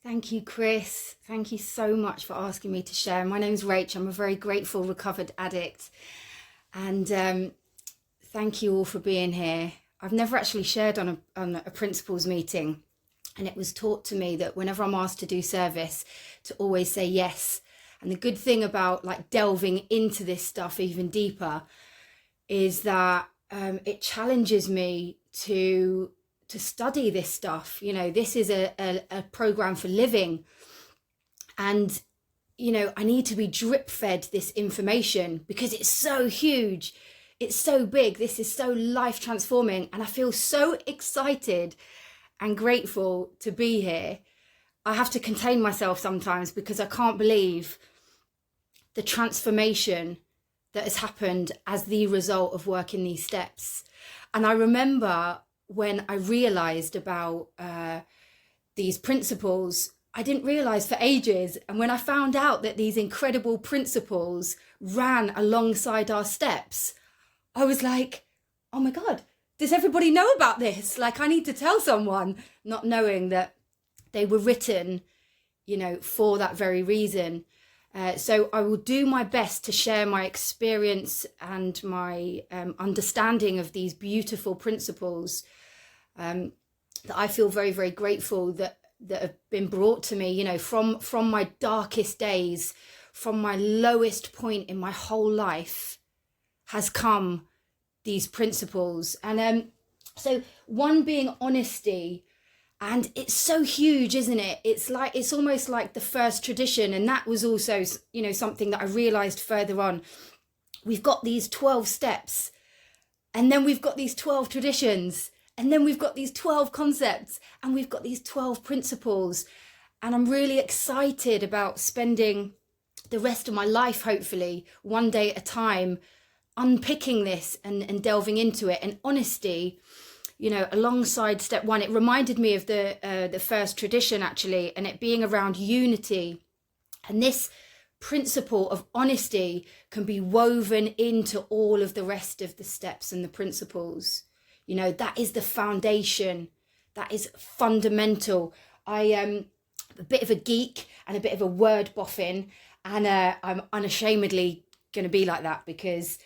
Thank you, Chris. Thank you so much for asking me to share. My name's Rach. I'm a very grateful recovered addict. And thank you all for being here. I've never actually shared on a principals meeting. And it was taught to me that whenever I'm asked to do service, to always say yes. And the good thing about like delving into this stuff even deeper is that it challenges me to study this stuff. You know, this is a program for living, and I need to be drip fed this information because it's so huge, it's so big, this is so life transforming, and I feel so excited and grateful to be here. I have to contain myself sometimes because I can't believe the transformation that has happened as the result of working these steps. And I remember when I realized about these principles, I didn't realize for ages. And when I found out that these incredible principles ran alongside our steps, I was like, oh my God, does everybody know about this? Like, I need to tell someone, not knowing that they were written, for that very reason. So I will do my best to share my experience and my understanding of these beautiful principles that I feel very, very grateful that have been brought to me, from my darkest days, from my lowest point in my whole life has come these principles. And so one being honesty. And it's so huge, isn't it? It's almost like the first tradition. And that was also, something that I realized further on. We've got these 12 steps, and then we've got these 12 traditions, and then we've got these 12 concepts, and we've got these 12 principles. And I'm really excited about spending the rest of my life, hopefully, one day at a time, unpicking this and delving into it. And honesty, alongside step one, it reminded me of the first tradition, actually, and it being around unity. And this principle of honesty can be woven into all of the rest of the steps and the principles. That is the foundation. That is fundamental. I am a bit of a geek and a bit of a word boffin, and I'm unashamedly going to be like that because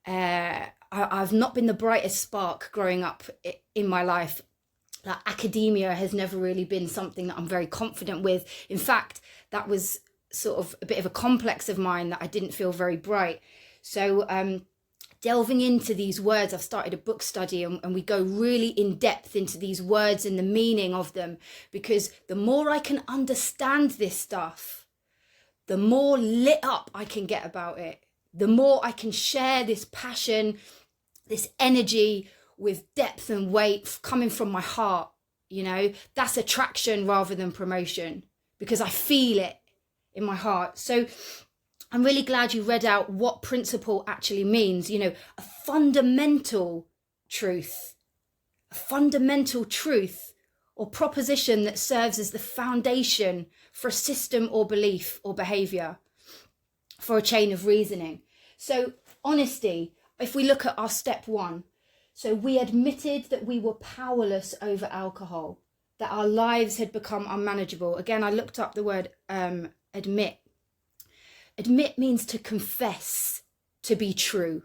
I've not been the brightest spark growing up in my life. Like, academia has never really been something that I'm very confident with. In fact, that was sort of a bit of a complex of mine, that I didn't feel very bright. So delving into these words, I've started a book study, and we go really in depth into these words and the meaning of them, because the more I can understand this stuff, the more lit up I can get about it, the more I can share this passion, this energy with depth and weight coming from my heart. That's attraction rather than promotion, because I feel it in my heart. So I'm really glad you read out what principle actually means. A fundamental truth, or proposition that serves as the foundation for a system or belief or behavior, for a chain of reasoning. So honesty, if we look at our step one, so we admitted that we were powerless over alcohol, that our lives had become unmanageable. Again, I looked up the word admit. Admit means to confess to be true.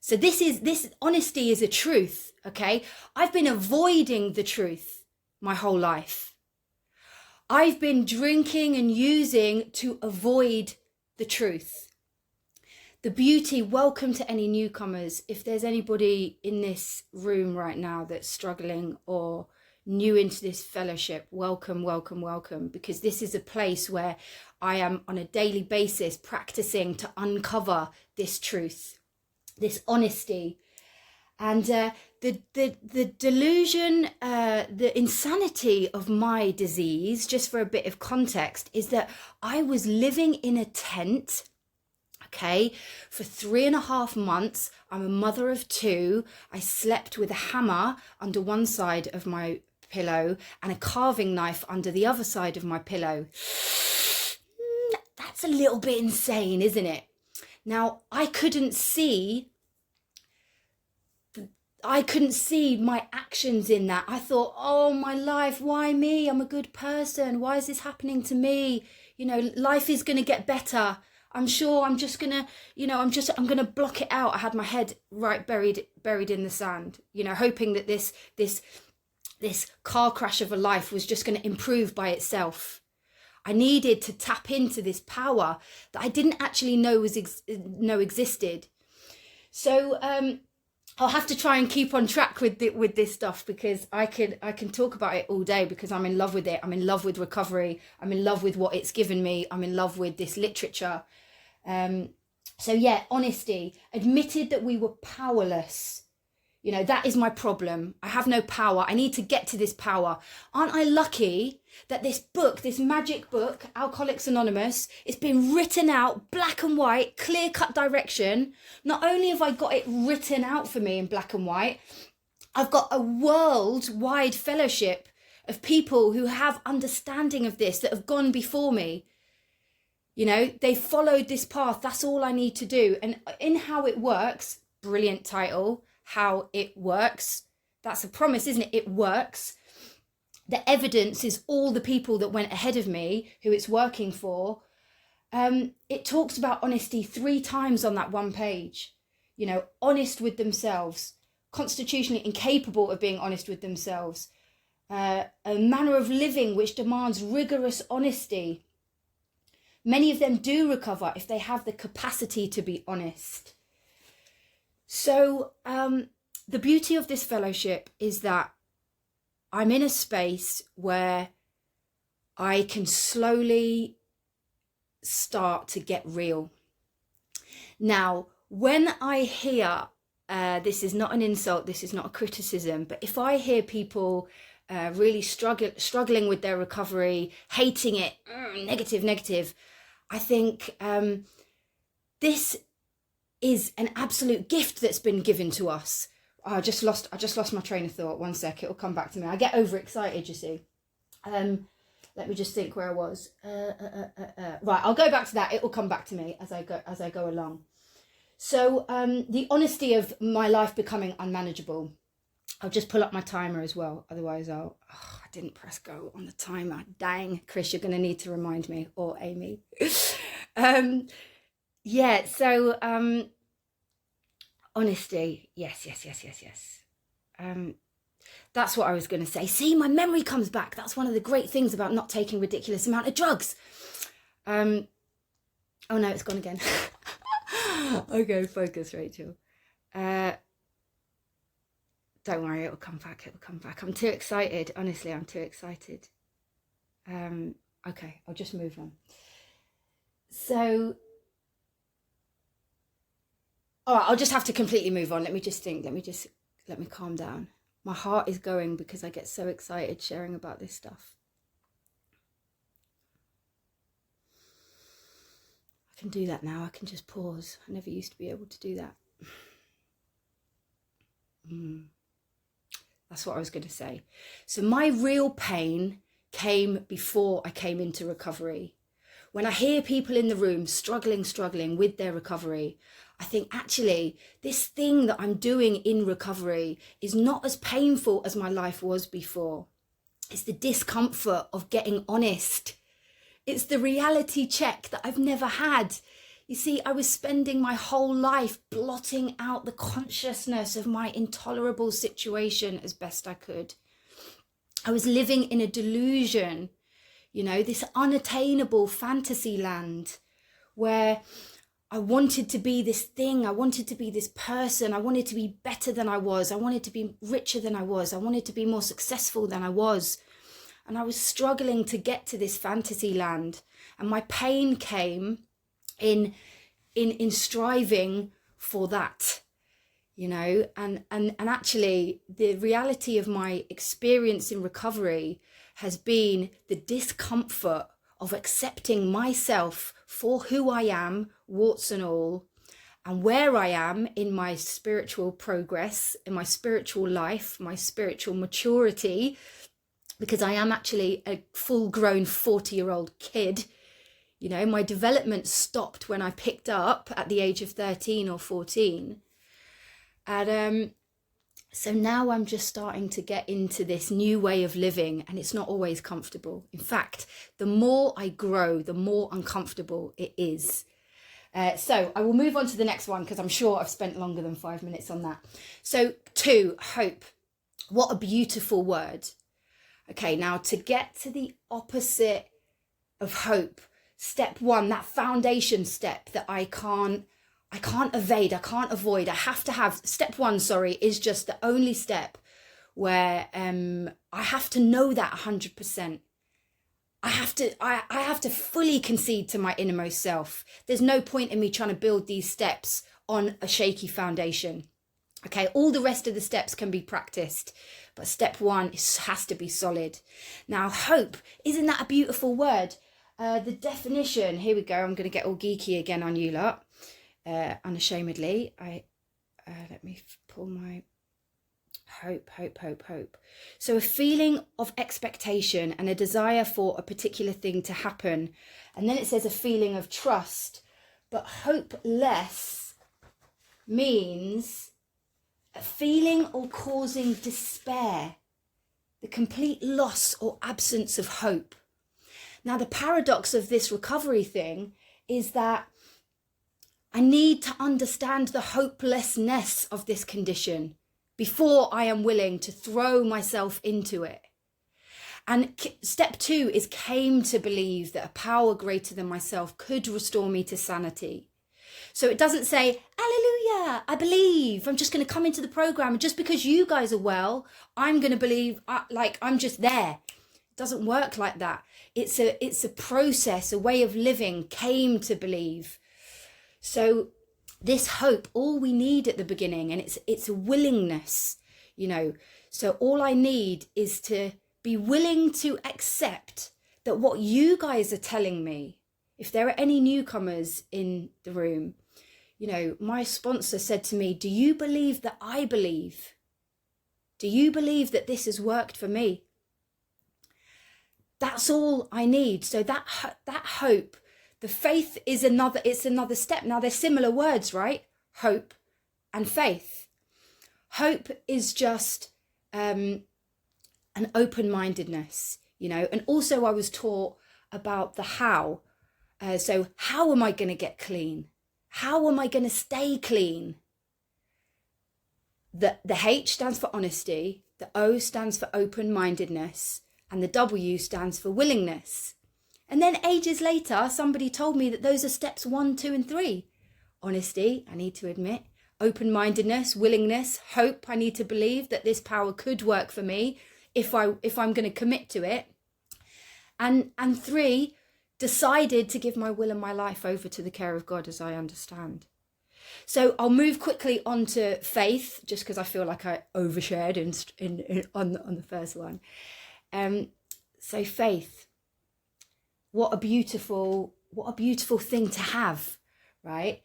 So this honesty is a truth, okay? I've been avoiding the truth my whole life. I've been drinking and using to avoid the truth. The beauty, welcome to any newcomers. If there's anybody in this room right now that's struggling or new into this fellowship, welcome, welcome, welcome, because this is a place where I am on a daily basis practicing to uncover this truth, this honesty. And the delusion, the insanity of my disease, just for a bit of context, is that I was living in a tent, okay, for 3.5 months. I'm a mother of 2. I slept with a hammer under one side of my pillow and a carving knife under the other side of my pillow. That's a little bit insane, isn't it? Now, I couldn't see I couldn't see my actions in that. I thought, oh, my life, why me? I'm a good person. Why is this happening to me? You know, life is going to get better. I'm sure I'm just going to, you know, I'm going to block it out. I had my head right buried in the sand, you know, hoping that this car crash of a life was just going to improve by itself. I needed to tap into this power that I didn't actually know existed. So, I'll have to try and keep on track with this stuff, because I can talk about it all day, because I'm in love with it. I'm in love with recovery. I'm in love with what it's given me. I'm in love with this literature. So yeah, honesty, admitted that we were powerless. You know, that is my problem. I have no power. I need to get to this power. Aren't I lucky that this book, this magic book, Alcoholics Anonymous, it's been written out, black and white, clear-cut direction. Not only have I got it written out for me in black and white, I've got a worldwide fellowship of people who have understanding of this, that have gone before me. You know, they followed this path. That's all I need to do. And in How It Works, brilliant title, How It Works. That's a promise, isn't it? It works. The evidence is all the people that went ahead of me, who it's working for. It talks about honesty 3 times on that one page. You know, honest with themselves, constitutionally incapable of being honest with themselves, a manner of living which demands rigorous honesty. Many of them do recover if they have the capacity to be honest. So the beauty of this fellowship is that I'm in a space where I can slowly start to get real. Now, when I hear, this is not an insult, this is not a criticism, but if I hear people really struggling with their recovery, hating it, negative, I think this is an absolute gift that's been given to us. I just lost my train of thought. 1 sec, it'll come back to me. I get overexcited, you see. Let me just think where I was. Right, I'll go back to that. It will come back to me as I go along. So the honesty of my life becoming unmanageable. I'll just pull up my timer as well. Otherwise, I didn't press go on the timer. Dang, Chris, you're going to need to remind me, or Amy. Yeah, so honesty, yes. That's what I was going to say. See, my memory comes back. That's one of the great things about not taking ridiculous amount of drugs. Oh no, it's gone again. Okay, focus, Rachel. Don't worry, it'll come back. I'm too excited. Honestly, I'm too excited. Okay, I'll just move on. So, all right, I'll just have to completely move on. Let me just think. Let me calm down. My heart is going because I get so excited sharing about this stuff. I can do that now. I can just pause. I never used to be able to do that. That's what I was going to say. So my real pain came before I came into recovery. When I hear people in the room struggling with their recovery, I think actually this thing that I'm doing in recovery is not as painful as my life was before. It's the discomfort of getting honest. It's the reality check that I've never had. You see, I was spending my whole life blotting out the consciousness of my intolerable situation as best I could. I was living in a delusion, you know, this unattainable fantasy land where I wanted to be this thing. I wanted to be this person. I wanted to be better than I was. I wanted to be richer than I was. I wanted to be more successful than I was. And I was struggling to get to this fantasy land. And my pain came in striving for that, you know, and actually the reality of my experience in recovery has been the discomfort of accepting myself for who I am, warts and all, and where I am in my spiritual progress, in my spiritual life, my spiritual maturity, because I am actually a full-grown 40-year-old kid. You know, my development stopped when I picked up at the age of 13 or 14. And So now I'm just starting to get into this new way of living, and it's not always comfortable. In fact, the more I grow, the more uncomfortable it is. So I will move on to the next one because I'm sure I've spent longer than 5 minutes on that. So 2, hope. What a beautiful word. Okay, now to get to the opposite of hope, step 1, that foundation step that I can't evade, I can't avoid. I have to have step 1, is just the only step where I have to know that 100%. I have to fully concede to my innermost self. There's no point in me trying to build these steps on a shaky foundation. Okay, all the rest of the steps can be practiced, but step 1 has to be solid. Now, hope, isn't that a beautiful word? The definition, here we go. I'm going to get all geeky again on you lot. Unashamedly, let me pull my hope. So a feeling of expectation and a desire for a particular thing to happen. And then it says a feeling of trust. But hopeless means a feeling or causing despair, the complete loss or absence of hope. Now, the paradox of this recovery thing is that I need to understand the hopelessness of this condition before I am willing to throw myself into it. And step 2 is came to believe that a power greater than myself could restore me to sanity. So it doesn't say, hallelujah, I believe, I'm just going to come into the program. And just because you guys are well, I'm going to believe like I'm just there. It doesn't work like that. It's a process, a way of living, came to believe. So this hope, all we need at the beginning, and it's a willingness, So all I need is to be willing to accept that what you guys are telling me, if there are any newcomers in the room, my sponsor said to me, do you believe that I believe? Do you believe that this has worked for me? That's all I need. So that hope, the faith is another step. Now, they're similar words, right? Hope and faith. Hope is just an open-mindedness, and also I was taught about the how. So how am I going to get clean? How am I going to stay clean? The H stands for honesty, the O stands for open-mindedness, and the W stands for willingness. And then ages later, somebody told me that those are steps 1, 2, and 3. Honesty, I need to admit. Open-mindedness, willingness, hope, I need to believe that this power could work for me if I'm going to commit to it. And 3, decided to give my will and my life over to the care of God as I understand. So I'll move quickly on to faith, just because I feel like I overshared on the first one. So faith. What a beautiful thing to have, right?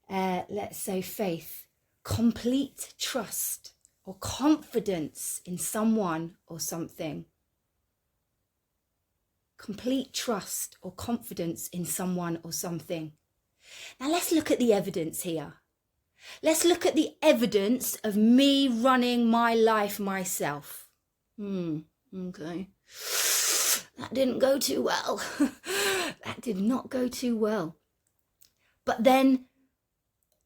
Let's say faith, complete trust or confidence in someone or something. Complete trust or confidence in someone or something. Now let's look at the evidence here. Let's look at the evidence of me running my life myself. Okay. That didn't go too well. That did not go too well. But then,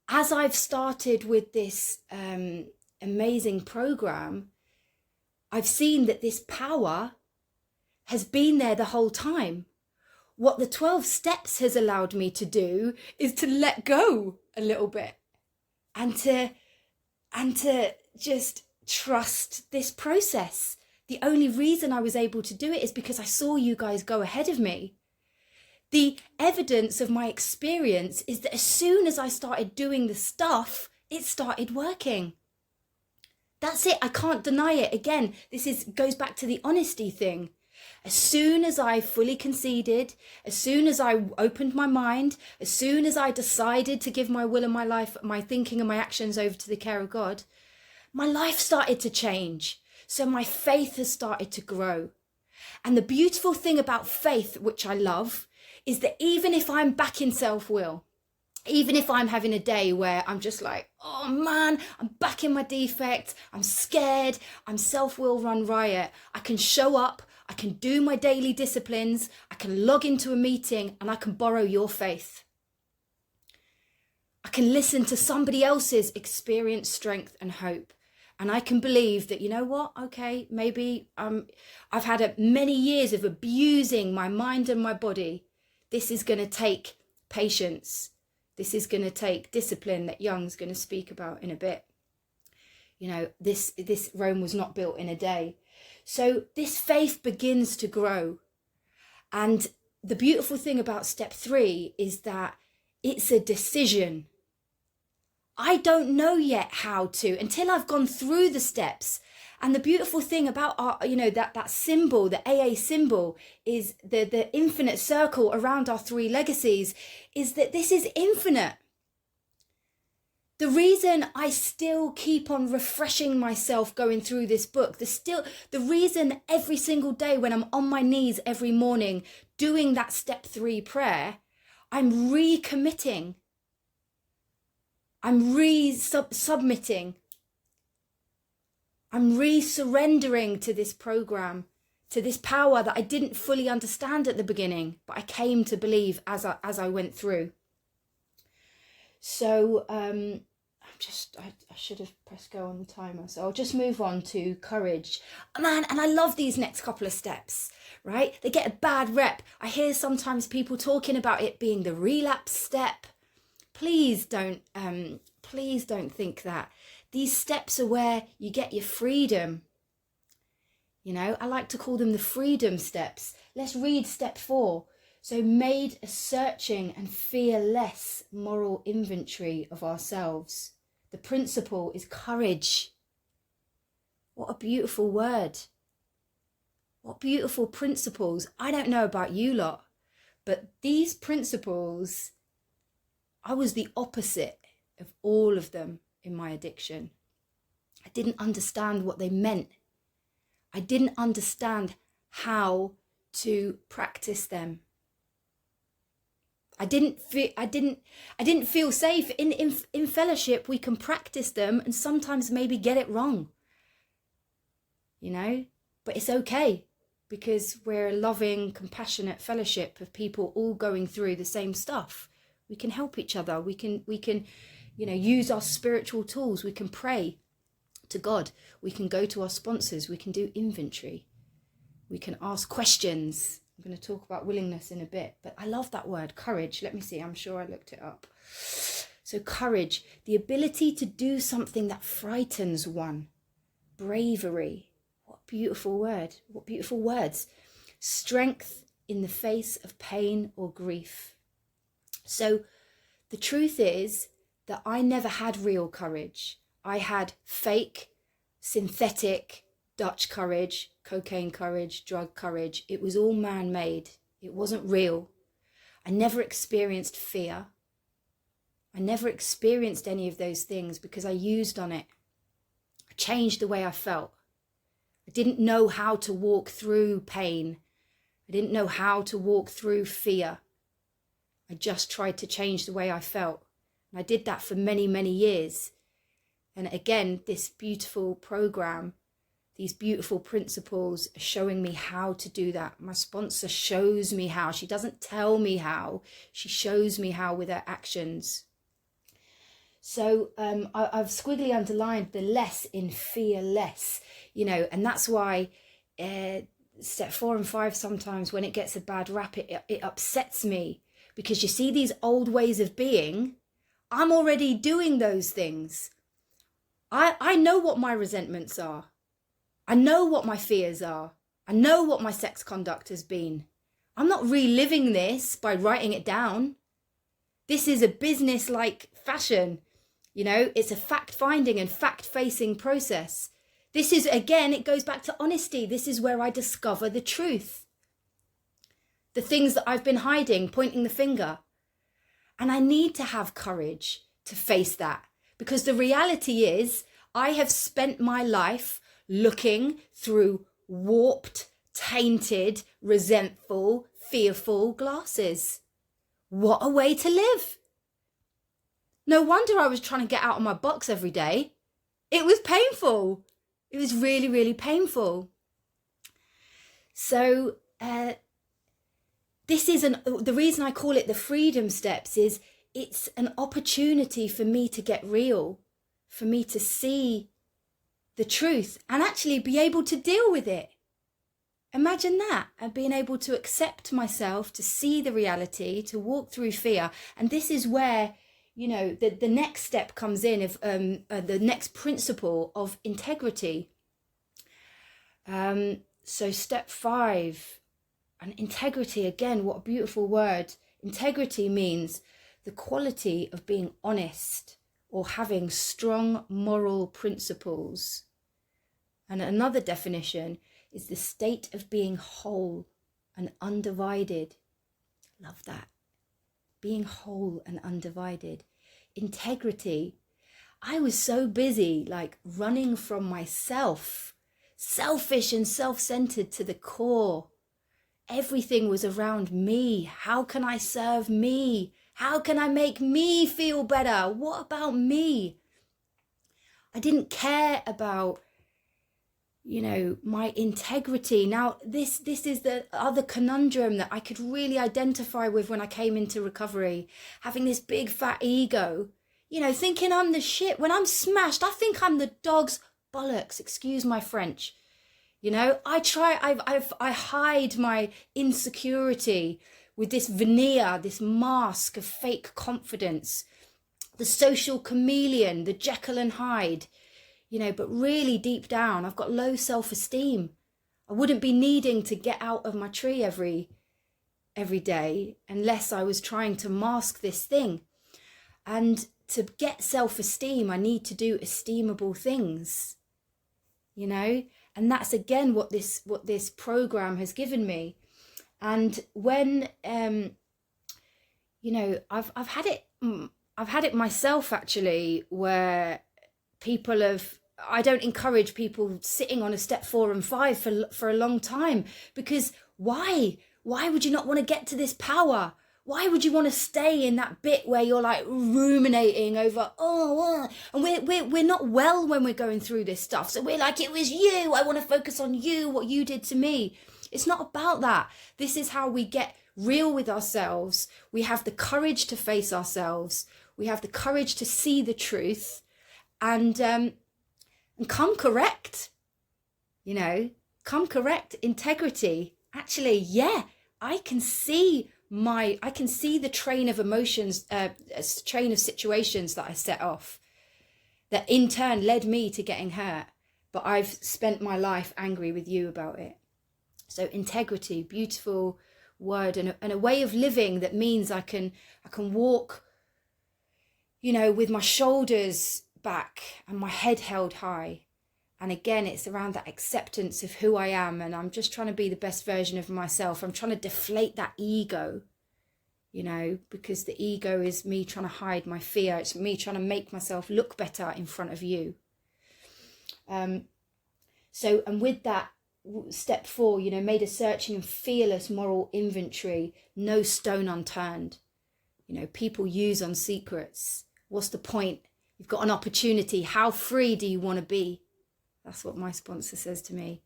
as I've started with this amazing program, I've seen that this power has been there the whole time. What the 12 steps has allowed me to do is to let go a little bit and to just trust this process. The only reason I was able to do it is because I saw you guys go ahead of me. The evidence of my experience is that as soon as I started doing the stuff, it started working. That's it. I can't deny it. Again, goes back to the honesty thing. As soon as I fully conceded, as soon as I opened my mind, as soon as I decided to give my will and my life, my thinking and my actions over to the care of God, my life started to change. So my faith has started to grow. And the beautiful thing about faith, which I love, is that even if I'm back in self-will, Even if I'm having a day where I'm just like, oh man, I'm back in my defect, I'm scared, I'm self-will run riot, I can show up, I can do my daily disciplines, I can log into a meeting, and I can borrow your faith. I can listen to somebody else's experience, strength and hope. And I can believe that, you know what, okay, maybe I've had many years of abusing my mind and my body. This is going to take patience. This is going to take discipline that Young's going to speak about in a bit. You know, this Rome was not built in a day. So this faith begins to grow. And the beautiful thing about step 3 is that it's a decision. I don't know yet how to until I've gone through the steps. And the beautiful thing about our, you know, that symbol, the AA symbol, is the infinite circle around our 3 legacies, is that this is infinite. The reason I still keep on refreshing myself going through this book, the reason every single day when I'm on my knees every morning doing that step 3 prayer, I'm recommitting. I'm submitting. I'm re-surrendering to this program, to this power that I didn't fully understand at the beginning, but I came to believe as I went through. So I should have pressed go on the timer. So I'll just move on to courage. Man, and I love these next couple of steps, right? They get a bad rep. I hear sometimes people talking about it being the relapse step. Please don't think that. These steps are where you get your freedom. You know, I like to call them the freedom steps. Let's read step 4. So made a searching and fearless moral inventory of ourselves. The principle is courage. What a beautiful word. What beautiful principles. I don't know about you lot, but these principles, I was the opposite of all of them in my addiction. I didn't understand what they meant. I didn't understand how to practice them. I didn't feel safe. In fellowship, we can practice them and sometimes maybe get it wrong. You know, but it's okay because we're a loving, compassionate fellowship of people all going through the same stuff. We can help each other. We can, you know, use our spiritual tools. We can pray to God. We can go to our sponsors. We can do inventory. We can ask questions. I'm going to talk about willingness in a bit, but I love that word, courage. Let me see. I'm sure I looked it up. So courage, the ability to do something that frightens one. Bravery. What beautiful word. What beautiful words. Strength in the face of pain or grief. So the truth is that I never had real courage. I had fake, synthetic, Dutch courage, cocaine courage, drug courage. It was all man-made. It wasn't real. I never experienced fear. I never experienced any of those things because I used on it. I changed the way I felt. I didn't know how to walk through pain. I didn't know how to walk through fear. I just tried to change the way I felt. And I did that for many, many years. And again, this beautiful program, these beautiful principles are showing me how to do that. My sponsor shows me how. She doesn't tell me how. She shows me how with her actions. So I've squiggly underlined the less in fearless, you know, and that's why step 4 and 5 sometimes when it gets a bad rap, it upsets me. Because you see these old ways of being, I'm already doing those things. I know what my resentments are. I know what my fears are. I know what my sex conduct has been. I'm not reliving this by writing it down. This is a business-like fashion. You know, it's a fact-finding and fact-facing process. This is, again, it goes back to honesty. This is where I discover the truth. The things that I've been hiding, pointing the finger. And I need to have courage to face that. Because the reality is, I have spent my life looking through warped, tainted, resentful, fearful glasses. What a way to live. No wonder I was trying to get out of my box every day. It was painful. It was really, really painful. So the reason I call it the freedom steps is it's an opportunity for me to get real, for me to see the truth and actually be able to deal with it. Imagine that, and being able to accept myself, to see the reality, to walk through fear. And this is where, the next step comes in, of the next principle of integrity. So step 5, and integrity, again, what a beautiful word. Integrity means the quality of being honest or having strong moral principles. And another definition is the state of being whole and undivided. Love that. Being whole and undivided. Integrity. I was so busy running from myself, selfish and self-centered to the core. Everything was around me. How can I serve me? How can I make me feel better? What about me? I didn't care about, my integrity. Now, this is the other conundrum that I could really identify with when I came into recovery. Having this big fat ego, thinking I'm the shit. When I'm smashed, I think I'm the dog's bollocks. Excuse my French. I hide my insecurity with this veneer, this mask of fake confidence, the social chameleon, the Jekyll and Hyde, but really deep down, I've got low self-esteem. I wouldn't be needing to get out of my tree every day unless I was trying to mask this thing. And to get self-esteem, I need to do esteemable things, and that's again what this program has given me. And when I've had it myself, actually, where I don't encourage people sitting on a step 4 and 5 for a long time, because why would you not want to get to this power? Why would you want to stay in that bit where you're ruminating over, and we're not well when we're going through this stuff. So we're like, it was you. I want to focus on you, what you did to me. It's not about that. This is how we get real with ourselves. We have the courage to face ourselves. We have the courage to see the truth and come correct. Come correct. Integrity. Actually, yeah, I can see the train of emotions, train of situations that I set off that in turn led me to getting hurt. But I've spent my life angry with you about it. So integrity, beautiful word, and a way of living that means I can walk, with my shoulders back and my head held high. And again, it's around that acceptance of who I am. And I'm just trying to be the best version of myself. I'm trying to deflate that ego, because the ego is me trying to hide my fear. It's me trying to make myself look better in front of you. And with that, step 4, made a searching and fearless moral inventory, no stone unturned. People use on secrets. What's the point? You've got an opportunity. How free do you want to be? That's what my sponsor says to me.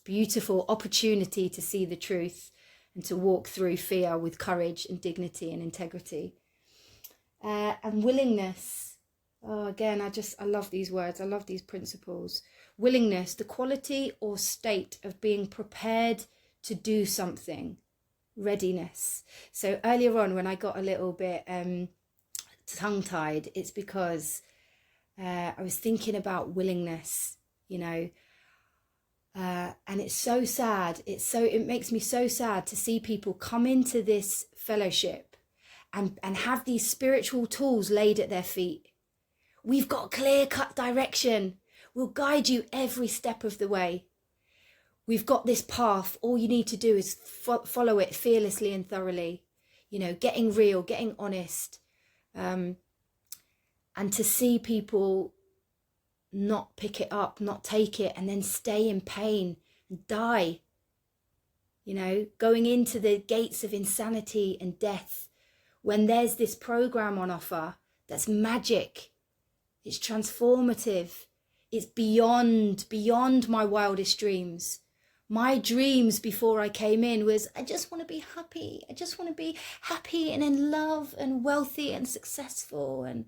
Beautiful opportunity to see the truth and to walk through fear with courage and dignity and integrity. And willingness. Oh, again, I love these words. I love these principles. Willingness, the quality or state of being prepared to do something. Readiness. So earlier on, when I got a little bit tongue-tied, it's because I was thinking about willingness. And it's so sad. It makes me so sad to see people come into this fellowship and have these spiritual tools laid at their feet. We've got clear-cut direction. We'll guide you every step of the way. We've got this path. All you need to do is follow it fearlessly and thoroughly. Getting real, getting honest, and to see people not pick it up, not take it, and then stay in pain and die, going into the gates of insanity and death when there's this program on offer that's magic. It's transformative. It's beyond my wildest dreams. My dreams before I came in was, I just want to be happy. I just want to be happy and in love and wealthy and successful. And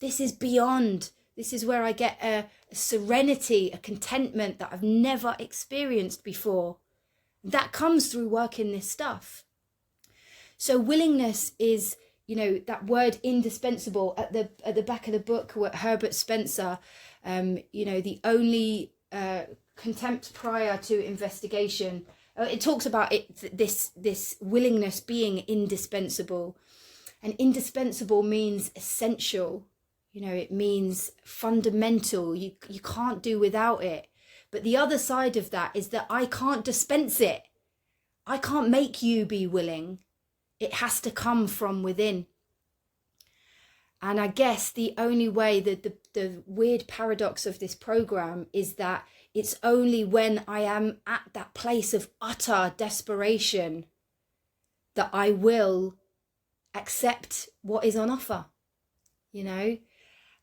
this is beyond. This is where I get a serenity, a contentment that I've never experienced before. That comes through working this stuff. So willingness is, that word indispensable at the back of the book, Herbert Spencer, the only contempt prior to investigation. It talks about this willingness being indispensable, and indispensable means essential. It means fundamental. You can't do without it. But the other side of that is that I can't dispense it. I can't make you be willing. It has to come from within. And I guess the only way that the weird paradox of this program is that it's only when I am at that place of utter desperation that I will accept what is on offer,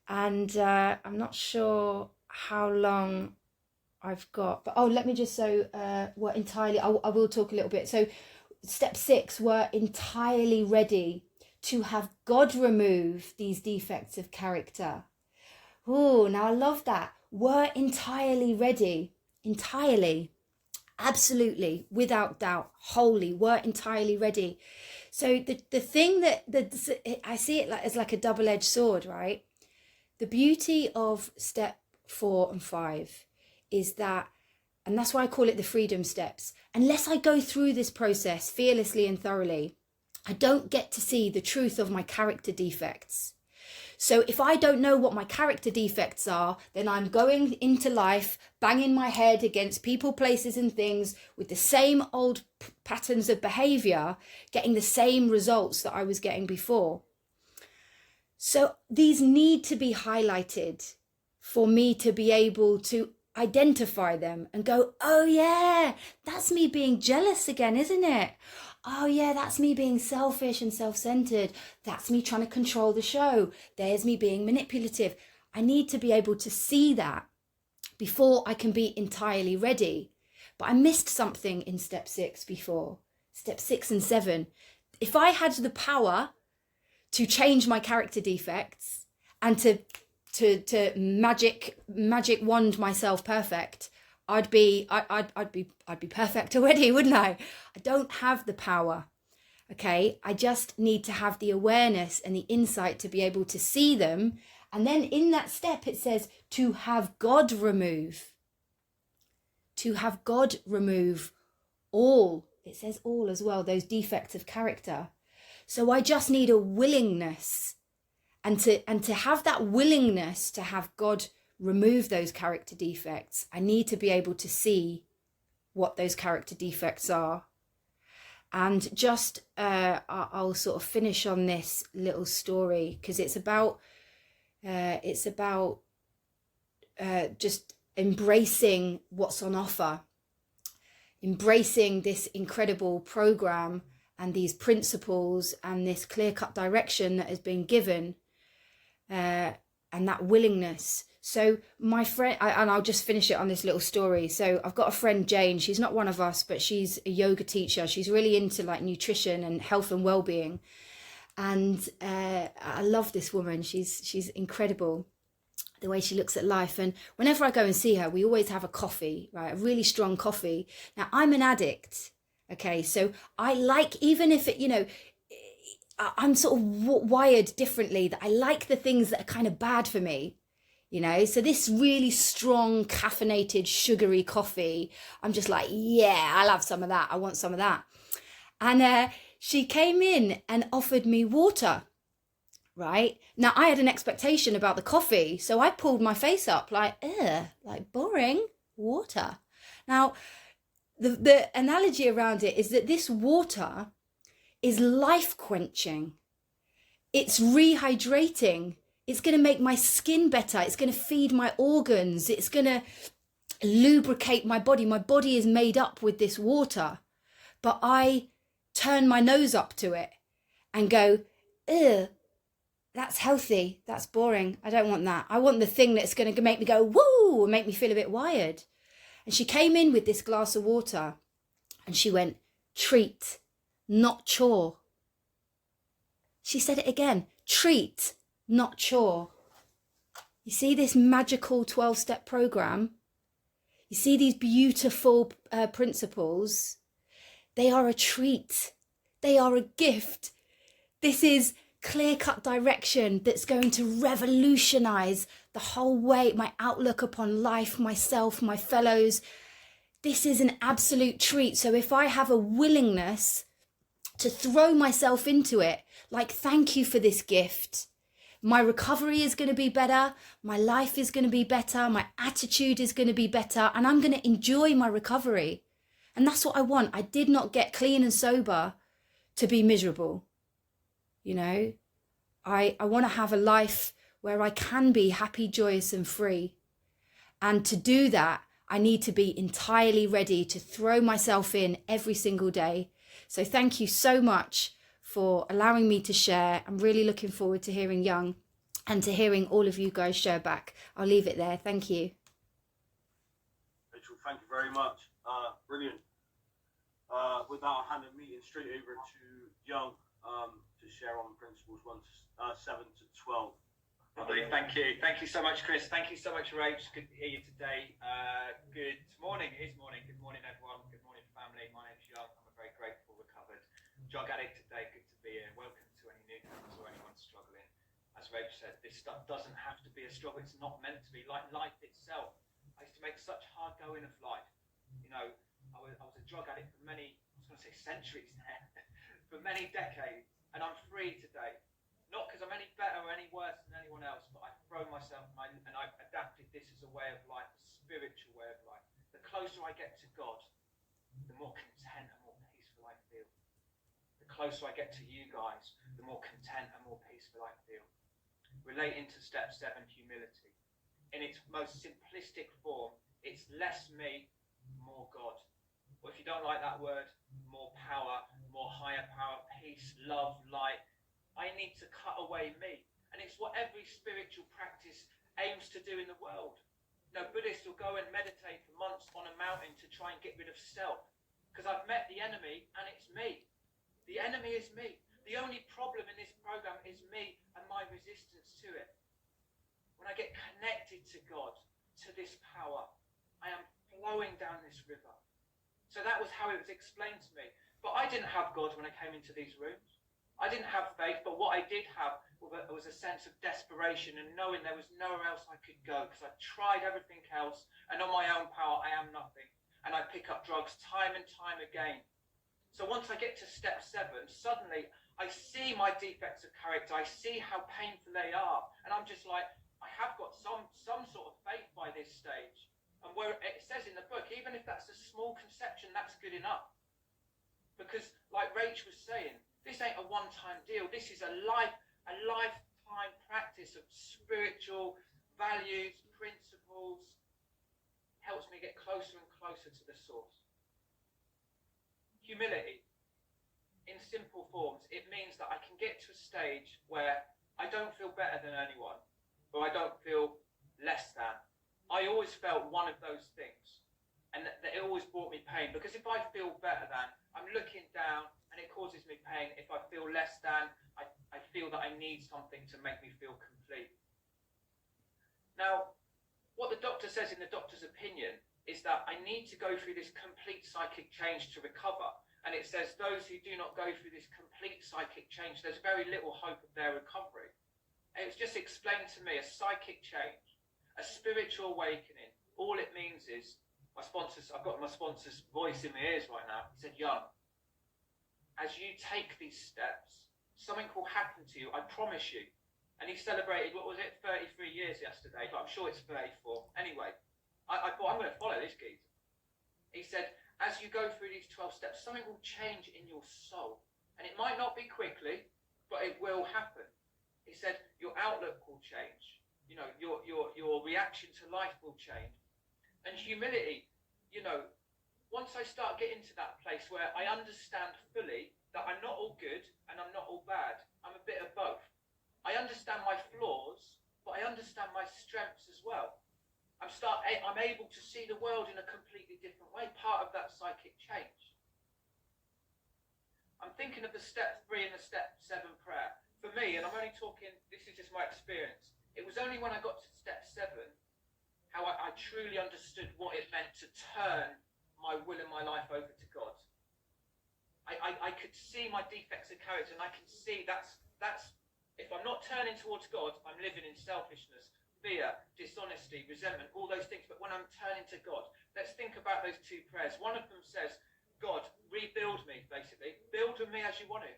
And I'm not sure how long I've got, but let me just we're entirely, I will talk a little bit. So step 6, we're entirely ready to have God remove these defects of character. Oh, now I love that. We're entirely ready, entirely, absolutely, without doubt, wholly, we're entirely ready. So the thing that I see it as like a double-edged sword, right? The beauty of step 4 and 5 is that, and that's why I call it the freedom steps, unless I go through this process fearlessly and thoroughly, I don't get to see the truth of my character defects. So if I don't know what my character defects are, then I'm going into life banging my head against people, places and things with the same old patterns of behavior, getting the same results that I was getting before. So these need to be highlighted for me to be able to identify them and go, oh yeah, that's me being jealous again, isn't it? Oh yeah, that's me being selfish and self-centered. That's me trying to control the show. There's me being manipulative. I need to be able to see that before I can be entirely ready. But I missed something in step 6 before. Step 6 and 7. If I had the power to change my character defects and to magic wand myself perfect, I'd be perfect already, wouldn't I? I don't have the power. Okay, I just need to have the awareness and the insight to be able to see them. And then in that step it says to have God remove. To have God remove all. It says all as well, those defects of character. So I just need a willingness, and to have that willingness to have God remove those character defects, I need to be able to see what those character defects are. And just I'll sort of finish on this little story, because it's about just embracing what's on offer, embracing this incredible program and these principles and this clear-cut direction that has been given, and that willingness. So my friend, and I'll just finish it on this little story. So I've got a friend, Jane. She's not one of us, but she's a yoga teacher. She's really into like nutrition and health and well-being. And I love this woman. She's incredible, the way she looks at life. And whenever I go and see her, we always have a coffee, right? A really strong coffee. Now, I'm an addict. Okay, so I like, even if it, I'm sort of wired differently, that I like the things that are kind of bad for me. So this really strong caffeinated sugary coffee, I'm just like, yeah, I'll have some of that. I want some of that. And she came in and offered me water, right? Now I had an expectation about the coffee, so I pulled my face up like, like boring, water. Now the analogy around it is that this water is life quenching. It's rehydrating. It's going to make my skin better. It's going to feed my organs. It's going to lubricate my body. My body is made up with this water. But I turn my nose up to it and go, ugh, That's healthy. That's boring. I don't want that. I want the thing that's going to make me go, woo, and make me feel a bit wired. And she came in with this glass of water and she went, treat, not chore. She said it again, treat, not chore. You see this magical 12-step program? You see these beautiful principles? They are a treat. They are a gift. This is clear-cut direction that's going to revolutionize the whole way, my outlook upon life, myself, my fellows. This is an absolute treat. So if I have a willingness to throw myself into it, like, thank you for this gift, my recovery is going to be better, my life is going to be better, my attitude is going to be better, and I'm going to enjoy my recovery. And that's what I want. I did not get clean and sober to be miserable. You know, I want to have a life where I can be happy, joyous, and free. And to do that, I need to be entirely ready to throw myself in every single day. So thank you so much for allowing me to share. I'm really looking forward to hearing Young and to hearing all of you guys share back. I'll leave it there. Thank you. Rachel, thank you very much. Brilliant. With that, I'll hand the meeting straight over to Young to share on principles 7 to 12. Lovely, thank you. Thank you so much, Chris. Thank you so much, Rach. Good to hear you today. Good morning. It is morning. Good morning, everyone. Good morning, family. My name's Young. I'm a very grateful, recovered drug addict today. Good to be here. Welcome to any newcomers or anyone struggling. As Rach said, this stuff doesn't have to be a struggle. It's not meant to be. Like life itself. I used to make such hard going of life. You know, I was a drug addict for many, I was going to say centuries now, for many decades. And I'm free today. Not because I'm any better or any worse than anyone else, but I've thrown myself and I've adapted this as a way of life, a spiritual way of life. The closer I get to God, the more content and more peaceful I feel. The closer I get to you guys, the more content and more peaceful I feel. Relating to step 7, humility. In its most simplistic form, it's less me, more God. Or if you don't like that word, more power, more higher power, peace, love, light. I need to cut away me. And it's what every spiritual practice aims to do in the world. You know, Buddhists will go and meditate for months on a mountain to try and get rid of self. Because I've met the enemy and it's me. The enemy is me. The only problem in this program is me and my resistance to it. When I get connected to God, to this power, I am flowing down this river. So that was how it was explained to me. But I didn't have God when I came into these rooms. I didn't have faith, but what I did have was a sense of desperation and knowing there was nowhere else I could go because I tried everything else and on my own power I am nothing. And I pick up drugs time and time again. So once I get to step 7, suddenly I see my defects of character. I see how painful they are. And I'm just like, I have got some sort of faith by this stage. And where it says in the book, even if that's a small conception, that's good enough. Because like Rach was saying, this ain't a one-time deal. This is a lifetime practice of spiritual values, principles. Helps me get closer and closer to the source. Humility. In simple forms, it means that I can get to a stage where I don't feel better than anyone, or I don't feel less than. I always felt one of those things, and that it always brought me pain, because if I feel better than, I'm looking down and it causes me pain. If I feel less than, I feel that I need something to make me feel complete. Now, what the doctor says in the doctor's opinion is that I need to go through this complete psychic change to recover. And it says those who do not go through this complete psychic change, there's very little hope of their recovery. And it was just explained to me, a psychic change, a spiritual awakening. All it means is, I've got my sponsor's voice in my ears right now. He said, Young, as you take these steps, something will happen to you, I promise you. And he celebrated, what was it, 33 years yesterday, but I'm sure it's 34. Anyway, I thought, I'm going to follow this geezer. He said, as you go through these 12 steps, something will change in your soul. And it might not be quickly, but it will happen. He said, your outlook will change. You know, your reaction to life will change. And humility, you know, once I start getting to that place where I understand fully that I'm not all good and I'm not all bad, I'm a bit of both. I I understand my flaws, but I understand my strengths as well. I'm able to see the world in a completely different way, part of that psychic change. I'm thinking of the step 3 and the step 7 prayer. For me, and I'm only talking, this is just my experience, it was only when I got to step 7 how I truly understood what it meant to turn my will and my life over to God. I could see my defects of character, and I can see that's if I'm not turning towards God, I'm living in selfishness, fear, dishonesty, resentment, all those things. But when I'm turning to God, let's think about those 2 prayers. One of them says, God, rebuild me, basically. Build me as you want to.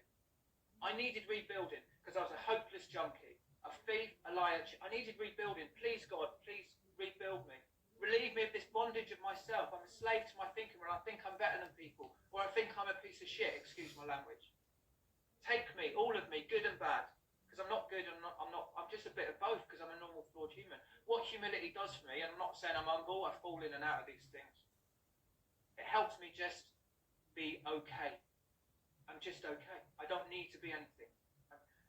I needed rebuilding because I was a hopeless junkie, a thief, a liar. I needed rebuilding. Please, God, please rebuild me. Relieve me of this bondage of myself. I'm a slave to my thinking where I think I'm better than people, or I think I'm a piece of shit, excuse my language. Take me, all of me, good and bad. Because I'm not good, I'm just a bit of both because I'm a normal flawed human. What humility does for me, and I'm not saying I'm humble, I fall in and out of these things. It helps me just be okay. I'm just okay. I don't need to be anything.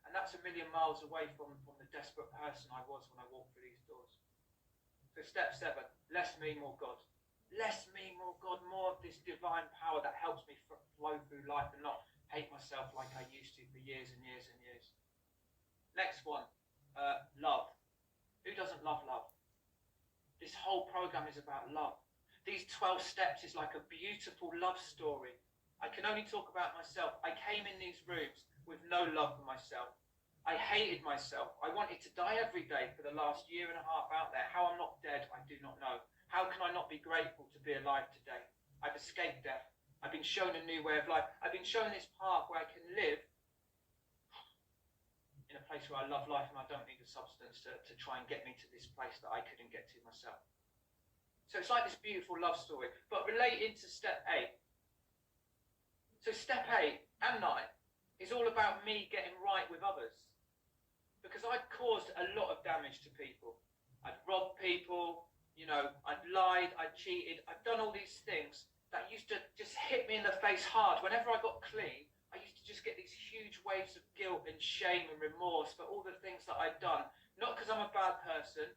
And that's a million miles away from the desperate person I was when I walked through these doors. So step 7, less me, more God. Less me, more God, more of this divine power that helps me flow through life and not hate myself like I used to for years and years and years. Next one, love. Who doesn't love love? This whole program is about love. These 12 steps is like a beautiful love story. I can only talk about myself. I came in these rooms with no love for myself. I hated myself. I wanted to die every day for the last year and a half out there. How I'm not dead, I do not know. How can I not be grateful to be alive today? I've escaped death. I've been shown a new way of life. I've been shown this path where I can live in a place where I love life and I don't need a substance to try and get me to this place that I couldn't get to myself. So it's like this beautiful love story, but relating to step 8. So step 8 and 9 is all about me getting right with others. Because I'd caused a lot of damage to people. I'd robbed people, I'd lied, I'd cheated, I'd done all these things that used to just hit me in the face hard. Whenever I got clean, I used to just get these huge waves of guilt and shame and remorse for all the things that I'd done. Not because I'm a bad person,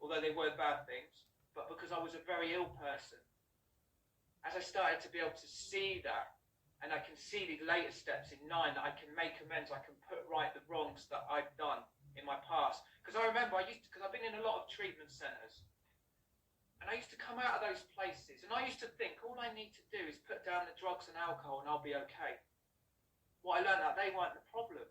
although they were bad things, but because I was a very ill person. As I started to be able to see that, and I can see these later steps in 9 that I can make amends, I can put right the wrongs that I've done in my past. Because I remember because I've been in a lot of treatment centres, and I used to come out of those places, and I used to think all I need to do is put down the drugs and alcohol and I'll be okay. What I learned that they weren't the problem.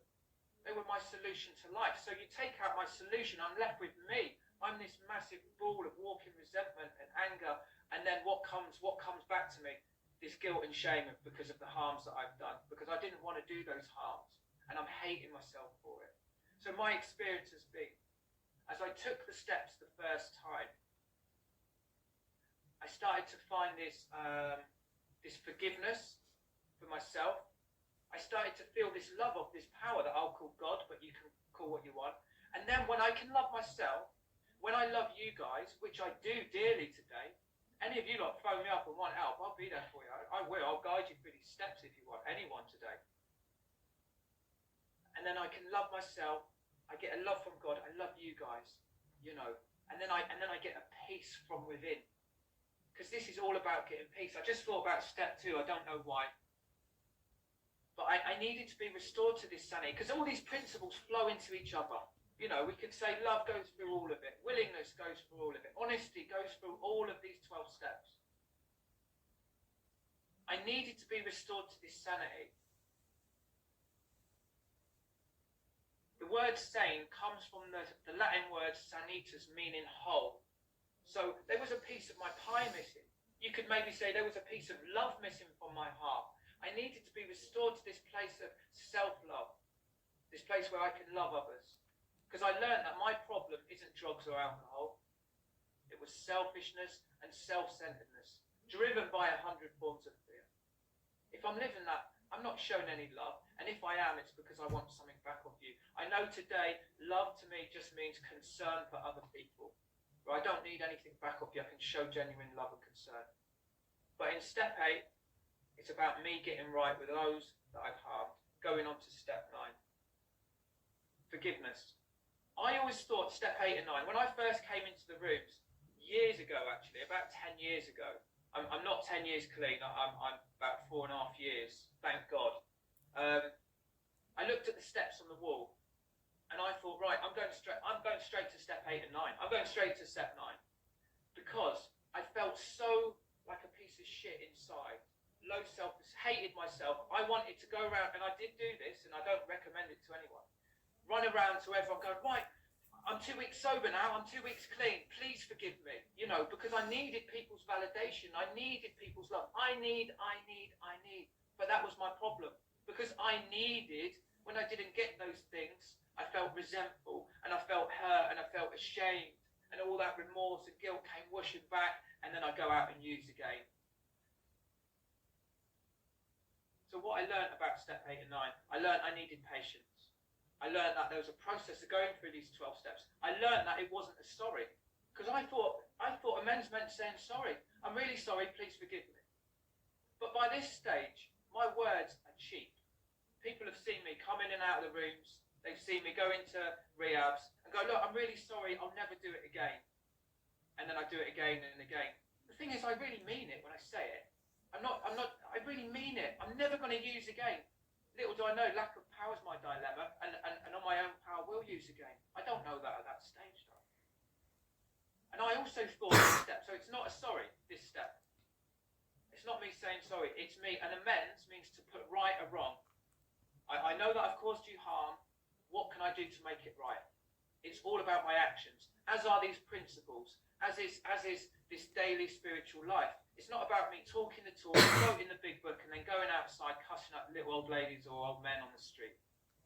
They were my solution to life. So you take out my solution, I'm left with me. I'm this massive ball of walking resentment and anger, and then what comes back to me? This guilt and shame because of the harms that I've done, because I didn't want to do those harms, and I'm hating myself for it. So my experience has been, as I took the steps the first time, I started to find this forgiveness for myself. I started to feel this love of this power that I'll call God, but you can call what you want. And then when I can love myself, when I love you guys, which I do dearly today, any of you lot phone me up and want help, I'll be there for you. I will. I'll guide you through these steps if you want. Anyone today. And then I can love myself. I get a love from God. I love you guys. And then I get a peace from within. Because this is all about getting peace. I just thought about step 2. I don't know why. But I needed to be restored to this sanity. Because all these principles flow into each other. We could say love goes through all of it. Willingness goes through all of it. Honesty goes through all of these 12 steps. I needed to be restored to this sanity. The word sane comes from the Latin word sanitas, meaning whole. So there was a piece of my pie missing. You could maybe say there was a piece of love missing from my heart. I needed to be restored to this place of self-love. This place where I can love others. Because I learned that my problem isn't drugs or alcohol. It was selfishness and self-centeredness, driven by 100 forms of fear. If I'm living that, I'm not showing any love. And if I am, it's because I want something back off you. I know today, love to me just means concern for other people. Where I don't need anything back off you. I can show genuine love and concern. But in step 8, it's about me getting right with those that I've harmed. Going on to step 9. forgiveness. I always thought step 8 and 9, when I first came into the rooms, years ago actually, about 10 years ago, I'm not 10 years clean, I'm about 4.5 years, thank God. I looked at the steps on the wall and I thought, right, I'm going straight to step 8 and 9. I'm going straight to step 9 because I felt so like a piece of shit inside, low self-esteem, hated myself. I wanted to go around, and I did do this, and I don't recommend it to anyone. Run around to everyone going, right, I'm 2 weeks sober now, I'm 2 weeks clean, please forgive me, because I needed people's validation, I needed people's love, I need, but that was my problem, because I needed, when I didn't get those things, I felt resentful, and I felt hurt, and I felt ashamed, and all that remorse and guilt came whooshing back, and then I go out and use again. So what I learned about step 8 and 9, I learned I needed patience. I learned that there was a process of going through these 12 steps. I learned that it wasn't a sorry, because I thought amends meant saying sorry. I'm really sorry, please forgive me. But by this stage, my words are cheap. People have seen me come in and out of the rooms. They've seen me go into rehabs and go, look, I'm really sorry, I'll never do it again. And then I do it again and again. The thing is, I really mean it when I say it. I really mean it. I'm never going to use again. Little do I know, lack of power is my dilemma, and on my own power will use again. I don't know that at that stage, though. And I also thought this step, so it's not a sorry, this step. It's not me saying sorry, it's me. And amends means to put right a wrong. I know that I've caused you harm. What can I do to make it right? It's all about my actions, as are these principles, as is this daily spiritual life. It's not about me talking the talk, quoting the big book, and then going outside cussing up little old ladies or old men on the street.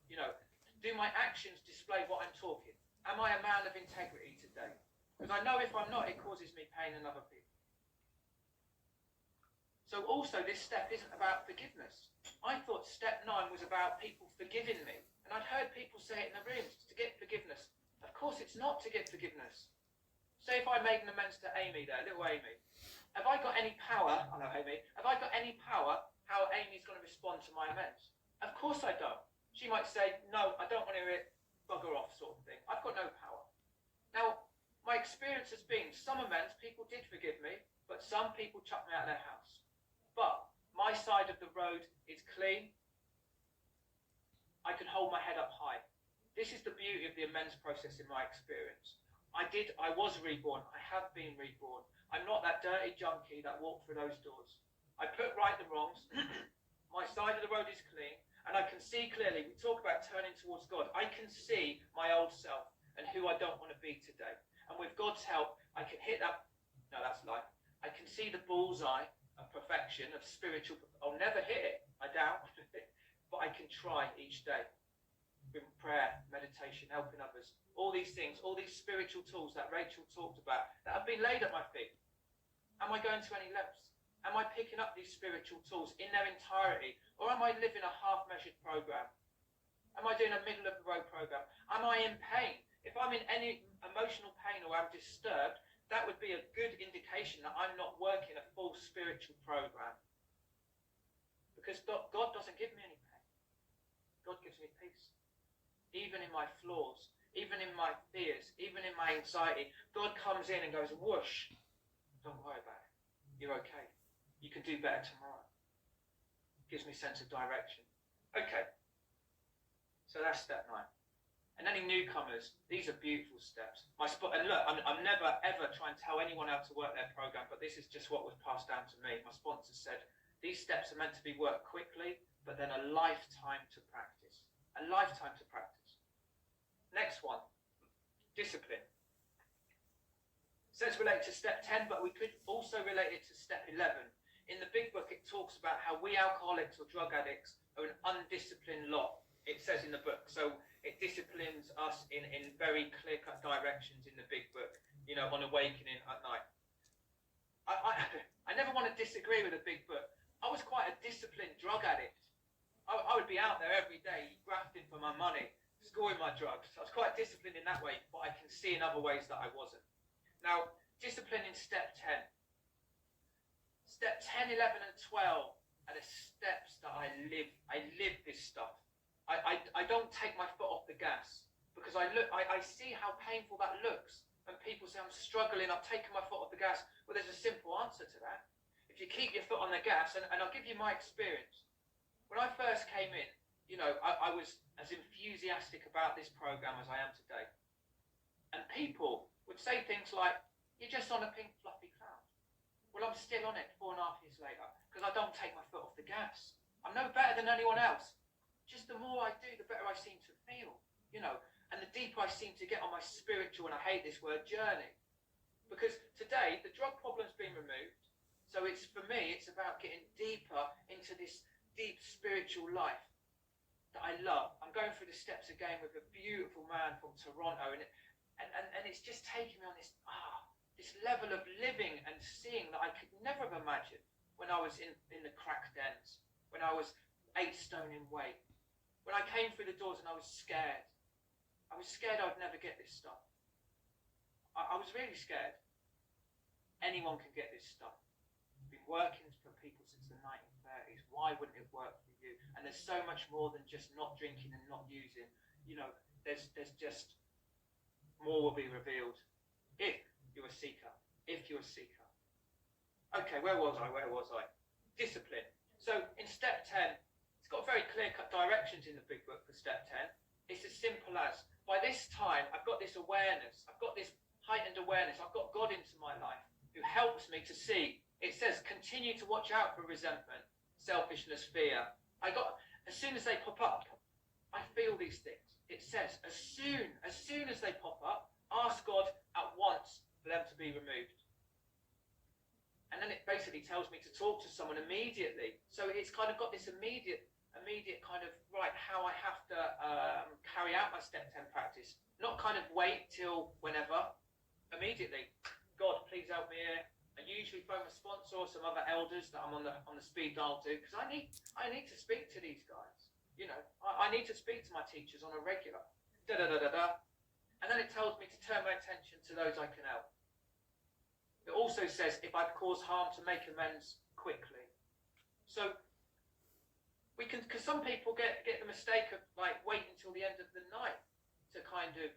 Do my actions display what I'm talking? Am I a man of integrity today? Because I know if I'm not, it causes me pain in other people. So also, this step isn't about forgiveness. I thought step 9 was about people forgiving me. And I'd heard people say it in the rooms, to get forgiveness. Of course, it's not to get forgiveness. Say if I made an amends to Amy there, little Amy. Have I got any power, I know Amy, have I got any power how Amy's going to respond to my amends? Of course I don't. She might say, no, I don't want to hear it, bugger off sort of thing. I've got no power. Now, my experience has been, some amends, people did forgive me, but some people chucked me out of their house. But my side of the road is clean. I can hold my head up high. This is the beauty of the amends process in my experience. I was reborn. I have been reborn. I'm not that dirty junkie that walked through those doors. I put right the wrongs. My side of the road is clean, and I can see clearly. We talk about turning towards God. I can see my old self and who I don't want to be today. And with God's help, I can hit that. No, that's life. I can see the bullseye of perfection, of spiritual. I'll never hit it. I doubt. But I can try each day. With prayer, meditation, helping others, all these things, all these spiritual tools that Rachel talked about that have been laid at my feet. Am I going to any lengths? Am I picking up these spiritual tools in their entirety, or am I living a half-measured program? Am I doing a middle-of-the-road program? Am I in pain? If I'm in any emotional pain or I'm disturbed, that would be a good indication that I'm not working a full spiritual program. Because God doesn't give me any pain. God gives me peace. Even in my flaws, even in my fears, even in my anxiety, God comes in and goes, whoosh, don't worry about it. You're okay. You can do better tomorrow. Gives me a sense of direction. Okay. So that's step 9. And any newcomers, these are beautiful steps. And look, I'm never ever trying to tell anyone how to work their program, but this is just what was passed down to me. My sponsor said, these steps are meant to be worked quickly, but then a lifetime to practice. A lifetime to practice. Next one, discipline. Says related to step 10, but we could also relate it to step 11. In the big book, it talks about how we alcoholics or drug addicts are an undisciplined lot. It says in the book. So it disciplines us in very clear-cut directions in the big book, on awakening at night. I never want to disagree with a big book. I was quite a disciplined drug addict. I would be out there every day grafting for my money, scoring my drugs. I was quite disciplined in that way, but I can see in other ways that I wasn't. Now, discipline in step 10. Step 10, 11 and 12 are the steps that I live. I live this stuff. I don't take my foot off the gas. because I see how painful that looks. And people say, I'm struggling, I've taken my foot off the gas. Well, there's a simple answer to that. If you keep your foot on the gas, and I'll give you my experience. When I first came in, you know, I was as enthusiastic about this program as I am today. And people would say things like, you're just on a pink fluffy cloud. Well, I'm still on it 4.5 years later, because I don't take my foot off the gas. I'm no better than anyone else. Just the more I do, the better I seem to feel, you know. And the deeper I seem to get on my spiritual, and I hate this word, journey. Because today, the drug problem's been removed. So for me, it's about getting deeper into this deep spiritual life that I love. I'm going through the steps again with a beautiful man from Toronto. And it's just taking me on this level of living and seeing that I could never have imagined when I was in the crack dens, when I was 8 stone in weight, when I came through the doors and I was scared. I was scared I'd never get this stuff. I was really scared. Anyone can get this stuff. I've been working for people since the 1930s. Why wouldn't it work for you? And there's so much more than just not drinking and not using. You know, there's just more will be revealed if you're a seeker. If you're a seeker. Okay, where was I? Discipline. So in step 10, it's got very clear-cut directions in the big book for step 10. It's as simple as, by this time, I've got this awareness, I've got this heightened awareness, I've got God into my life who helps me to see. It says, continue to watch out for resentment, selfishness, fear. As soon as they pop up, I feel these things. It says, as soon as they pop up, ask God at once for them to be removed. And then it basically tells me to talk to someone immediately. So it's kind of got this immediate kind of, right, how I have to carry out my step 10 practice. Not kind of wait till whenever. Immediately. God, please help me here. I usually phone my sponsor or some other elders that I'm on the speed dial to, because I need to speak to these guys. You know, I need to speak to my teachers on a regular. And then it tells me to turn my attention to those I can help. It also says if I've caused harm, to make amends quickly. So we can, because some people get the mistake of like waiting until the end of the night to kind of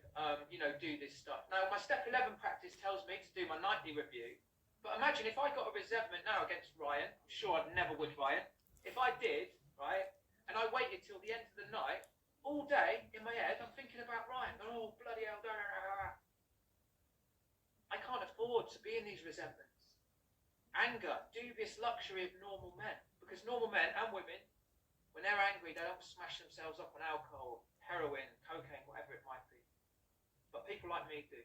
do this stuff. Now my step 11 practice tells me to do my nightly review. But imagine if I got a resentment now against Ryan. I'm sure I never would, Ryan. If I did, right, and I waited till the end of the night, all day in my head I'm thinking about Ryan. Oh bloody hell! I can't afford to be in these resentments. Anger, dubious luxury of normal men. Because normal men and women, when they're angry, they don't smash themselves up on alcohol, heroin, cocaine, whatever it might be. But people like me do.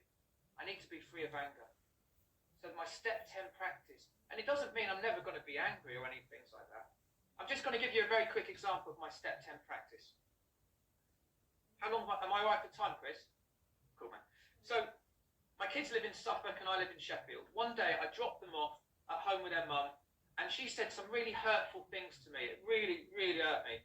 I need to be free of anger. So my step 10 practice, and it doesn't mean I'm never going to be angry or anything like that. I'm just going to give you a very quick example of my step 10 practice. How long am I right for time, Chris? Cool, man. So my kids live in Suffolk and I live in Sheffield. One day I dropped them off at home with their mum, and she said some really hurtful things to me. It really, really hurt me.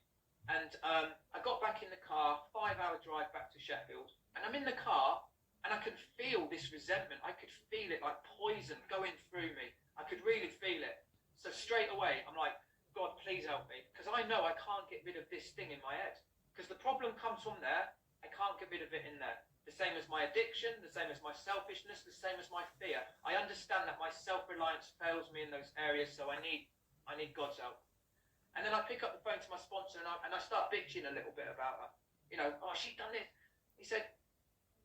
And I got back in the car, 5-hour drive back to Sheffield, and I'm in the car and I could feel this resentment. I could feel it like poison going through me. I could really feel it. So straight away, I'm like, God, please help me, because I know I can't get rid of this thing in my head. Because the problem comes from there, I can't get rid of it in there. The same as my addiction, the same as my selfishness, the same as my fear. I understand that my self-reliance fails me in those areas, so I need God's help. And then I pick up the phone to my sponsor and I start bitching a little bit about her. You know, oh, she's done this. He said,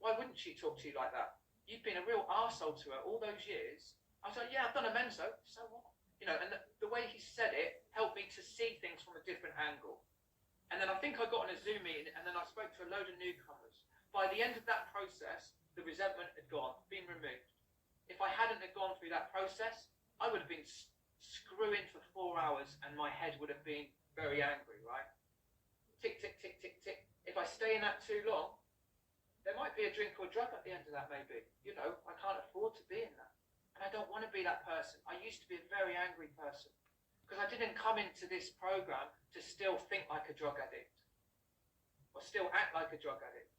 why wouldn't she talk to you like that? You've been a real arsehole to her all those years. I was like, yeah, I've done a menzo, so what? You know, and the way he said it helped me to see things from a different angle. And then I think I got on a Zoom meeting and then I spoke to a load of newcomers. By the end of that process, the resentment had gone, been removed. If I hadn't have gone through that process, I would have been screwing for 4 hours and my head would have been very angry, right? Tick, tick, tick, tick, tick. If I stay in that too long, there might be a drink or a drug at the end of that, maybe. You know, I can't afford to be in that. And I don't want to be that person. I used to be a very angry person because I didn't come into this program to still think like a drug addict or still act like a drug addict.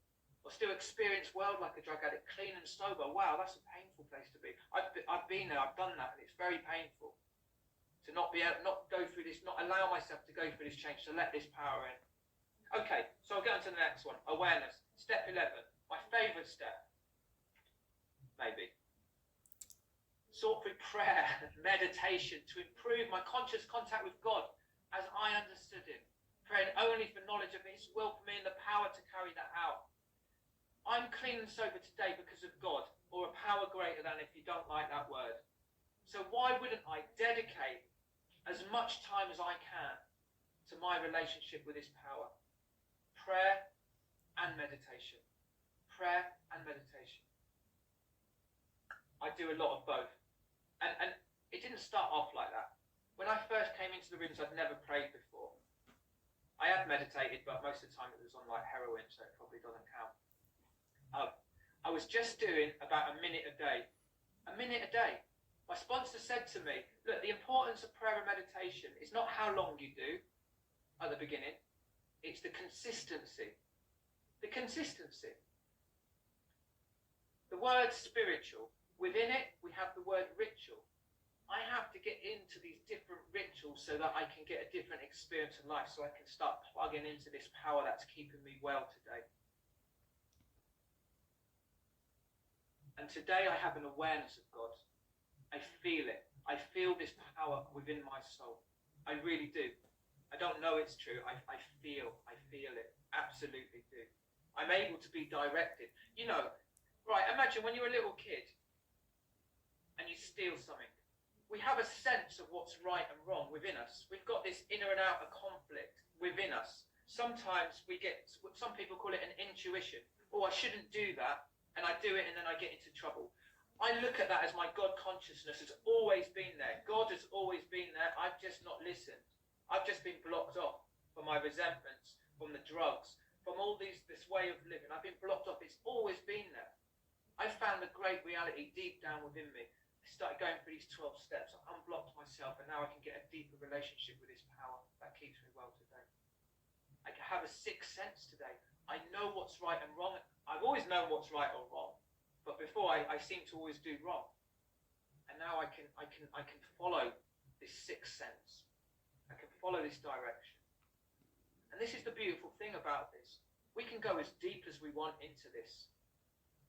Or still experience world like a drug addict, clean and sober. Wow, that's a painful place to be. I've been there, I've done that, and it's very painful to not go through this, not allow myself to go through this change, to let this power in. Okay, so I'll get on to the next one. Awareness. Step 11. My favourite step. Maybe. Sought through prayer and meditation to improve my conscious contact with God as I understood Him. Praying only for knowledge of His will for me and the power to carry that out. I'm clean and sober today because of God, or a power greater than, if you don't like that word. So why wouldn't I dedicate as much time as I can to my relationship with His power? Prayer and meditation. Prayer and meditation. I do a lot of both. And it didn't start off like that. When I first came into the rooms, I'd never prayed before. I had meditated, but most of the time it was on like heroin, so it probably doesn't count. I was just doing about a minute a day. A minute a day. My sponsor said to me, look, the importance of prayer and meditation is not how long you do at the beginning. It's the consistency. The consistency. The word spiritual, within it, we have the word ritual. I have to get into these different rituals so that I can get a different experience in life, so I can start plugging into this power that's keeping me well today. And today I have an awareness of God. I feel it. I feel this power within my soul. I really do. I don't know it's true. I feel it. Absolutely do. I'm able to be directed. You know, right, imagine when you're a little kid and you steal something. We have a sense of what's right and wrong within us. We've got this inner and outer conflict within us. Sometimes we get, some people call it an intuition. Oh, I shouldn't do that. And I do it and then I get into trouble. I look at that as my God consciousness has always been there. God has always been there. I've just not listened. I've just been blocked off from my resentments, from the drugs, from all this way of living. I've been blocked off. It's always been there. I found the great reality deep down within me. I started going through these 12 steps. I unblocked myself and now I can get a deeper relationship with this power that keeps me well today. I can have a sixth sense today. I know what's right and wrong. I've always known what's right or wrong, but before I seem to always do wrong. And now I can follow this sixth sense. I can follow this direction. And this is the beautiful thing about this. We can go as deep as we want into this.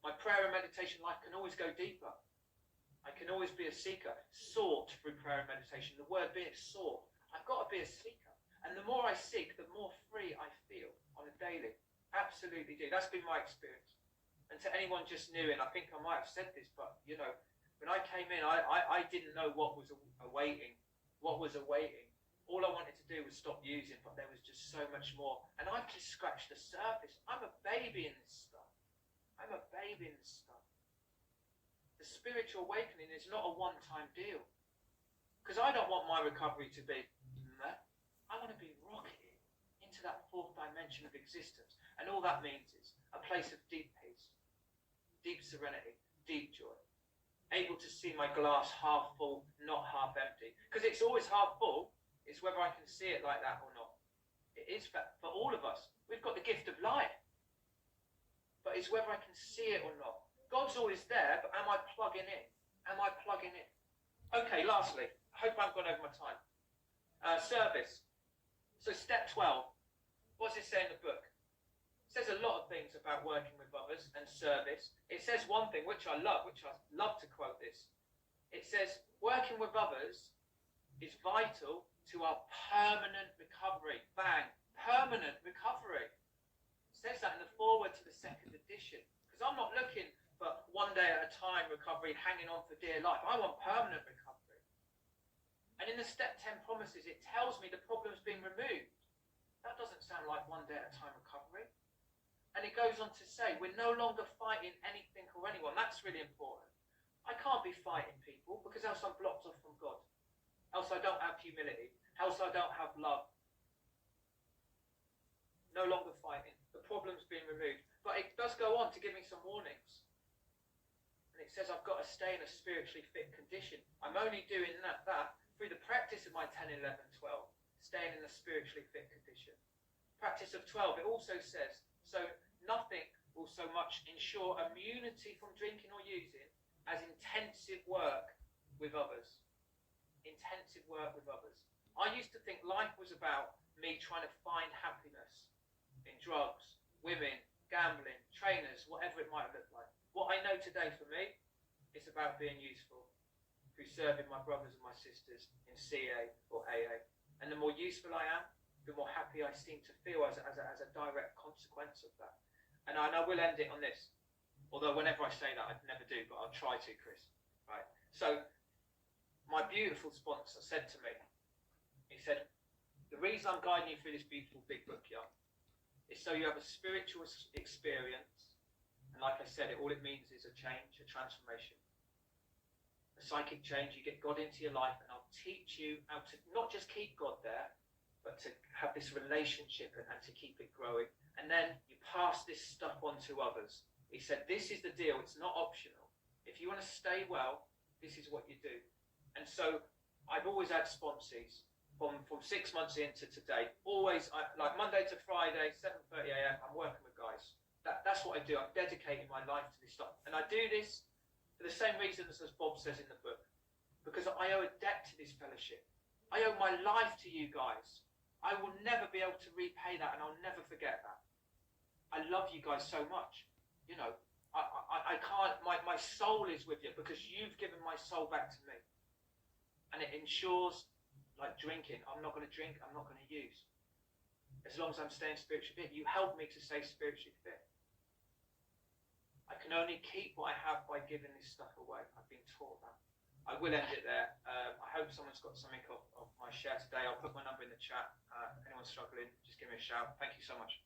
My prayer and meditation life can always go deeper. I can always be a seeker, sought through prayer and meditation. The word being sought. I've got to be a seeker. And the more I seek, the more free I feel on a daily. Absolutely do. That's been my experience. And to anyone just new in, I think I might have said this, but you know, when I came in, I didn't know what was awaiting. What was awaiting. All I wanted to do was stop using, but there was just so much more. And I've just scratched the surface. I'm a baby in this stuff. I'm a baby in this stuff. The spiritual awakening is not a one-time deal. Because I don't want my recovery to be, I want to be rocketed into that fourth dimension of existence. And all that means is a place of deep peace, deep serenity, deep joy. Able to see my glass half full, not half empty. Because it's always half full. It's whether I can see it like that or not. It is for all of us. We've got the gift of life. But it's whether I can see it or not. God's always there, but am I plugging in? Am I plugging in? Okay, lastly, I hope I've gone over my time. Service. So step 12. What's it say in the book? It says a lot of things about working with others and service. It says one thing, which I love to quote this. It says, working with others is vital to our permanent recovery. Bang. Permanent recovery. It says that in the foreword to the second edition. Because I'm not looking for one day at a time recovery, hanging on for dear life. I want permanent recovery. And in the step 10 promises, it tells me the problem's been removed. That doesn't sound like one day at a time recovery. And it goes on to say, we're no longer fighting anything or anyone. That's really important. I can't be fighting people because else I'm blocked off from God. Else I don't have humility. Else I don't have love. No longer fighting. The problem's been removed. But it does go on to give me some warnings. And it says I've got to stay in a spiritually fit condition. I'm only doing that through the practice of my 10, 11, 12. Staying in a spiritually fit condition. Practice of 12, it also says, so nothing will so much ensure immunity from drinking or using as intensive work with others. Intensive work with others. I used to think life was about me trying to find happiness I know today for me, it's about being useful through serving my brothers and my sisters in CA or AA. And the more useful I am, the more happy I seem to feel as a direct consequence of that. And I will end it on this. Although whenever I say that, I never do, but I'll try to, Chris. Right? So my beautiful sponsor said to me, he said, the reason I'm guiding you through this beautiful big book, Young, is so you have a spiritual experience. And like I said, all it means is a change, a transformation, a psychic change. You get God into your life, and I'll teach you how to not just keep God there, but to have this relationship and to keep it growing. And then you pass this stuff on to others. He said, this is the deal. It's not optional. If you want to stay well, this is what you do. And so I've always had sponsees from 6 months into today. Always, like Monday to Friday, 7:30 a.m., I'm working with guys. That's what I do. I'm dedicating my life to this stuff. And I do this for the same reasons as Bob says in the book. Because I owe a debt to this fellowship. I owe my life to you guys. I will never be able to repay that, and I'll never forget that. I love you guys so much. You know, I can't, my soul is with you because you've given my soul back to me. And it ensures, like drinking, I'm not going to drink, I'm not going to use. As long as I'm staying spiritually fit, you help me to stay spiritually fit. I can only keep what I have by giving this stuff away. I've been taught that. I will end it there. I hope someone's got something of my share today. I'll put my number in the chat. Anyone struggling, just give me a shout. Thank you so much.